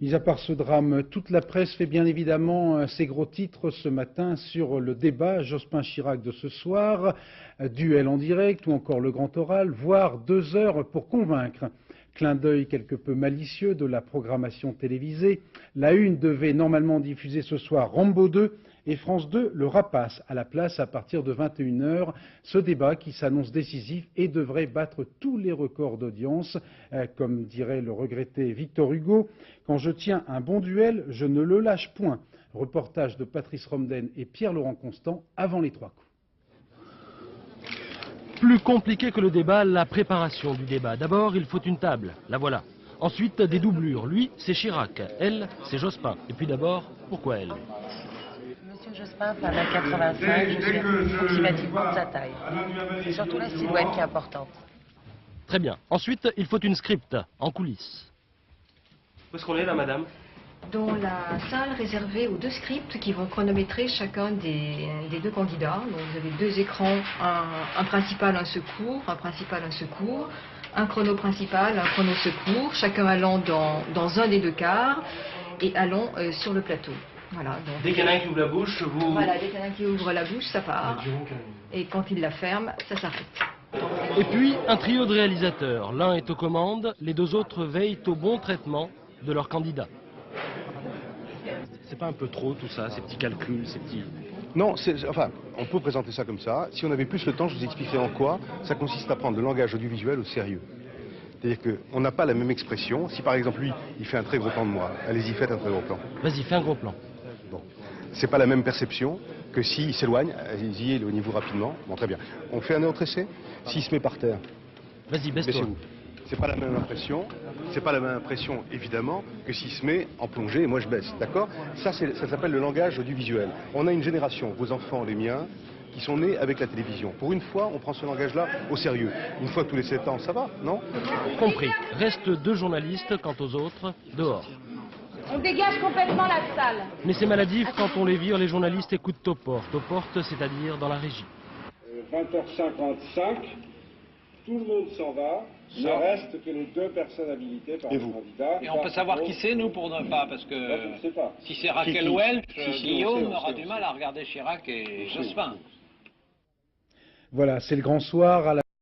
Mis à part ce drame, toute la presse fait bien évidemment ses gros titres ce matin sur le débat Jospin-Chirac de ce soir, duel en direct ou encore le grand oral, voire 2 heures pour convaincre. Clin d'œil quelque peu malicieux de la programmation télévisée. La Une devait normalement diffuser ce soir Rambo 2 et France 2 le Rapace à la place à partir de 21 h. Ce débat qui s'annonce décisif et devrait battre tous les records d'audience. Comme dirait le regretté Victor Hugo, quand je tiens un bon duel, je ne le lâche point. Reportage de Patrice Romden et Pierre-Laurent Constant avant les 3 coups. Plus compliqué que le débat, la préparation du débat. D'abord, il faut une table, la voilà. Ensuite, des doublures. Lui, c'est Chirac. Elle, c'est Jospin. Et puis d'abord, pourquoi elle? Monsieur Jospin fait 1,85 m, je suis approximativement de sa taille. C'est surtout la silhouette qui est importante. Très bien. Ensuite, il faut une script, en coulisses. Où est-ce qu'on est là, madame? Dans la salle réservée aux 2 scripts qui vont chronométrer chacun des 2 candidats. Donc vous avez 2 écrans, un principal, un secours, un principal, un secours, un chrono principal, un chrono secours, chacun allant dans un des 2 quarts et allant sur le plateau. Voilà, donc, dès qu'il y en a un qui ouvre la bouche, vous... Voilà, dès qu'il y en a un qui ouvre la bouche, ça part. Et quand il la ferme, ça s'arrête. Et puis, un trio de réalisateurs. L'un est aux commandes, les 2 autres veillent au bon traitement de leurs candidats. C'est pas un peu trop tout ça, ces petits calculs, ces petits... Non, enfin, on peut présenter ça comme ça. Si on avait plus le temps, je vous expliquerais en quoi ça consiste à prendre le langage audiovisuel au sérieux. C'est-à-dire qu'on n'a pas la même expression. Si par exemple lui, il fait un très gros plan de moi, allez-y, faites un très gros plan. Vas-y, fais un gros plan. Bon, c'est pas la même perception que s'il s'éloigne, allez-y, éloignez-vous rapidement. Bon, très bien. On fait un autre essai. S'il se met par terre, vas-y, baisse-toi. C'est pas la même impression. C'est pas la même impression, évidemment, que s'il se met en plongée et moi je baisse, d'accord? Ça s'appelle le langage audiovisuel. On a une génération, vos enfants, les miens, qui sont nés avec la télévision. Pour une fois, on prend ce langage-là au sérieux. Une fois tous les 7 ans, ça va, non? Compris. Restent 2 journalistes, quant aux autres, dehors. On dégage complètement la salle. Mais c'est maladif, quand on les vire, les journalistes écoutent aux portes, c'est-à-dire dans la régie. 20h55, tout le monde s'en va. Il ne reste que les 2 personnes habilitées par le candidat. Et on peut savoir qui c'est, nous, pour ne pas, parce que je ne sais pas. Si c'est Raquel Welch, Guillaume aura du mal à regarder Chirac et Jospin. Voilà, c'est le grand soir.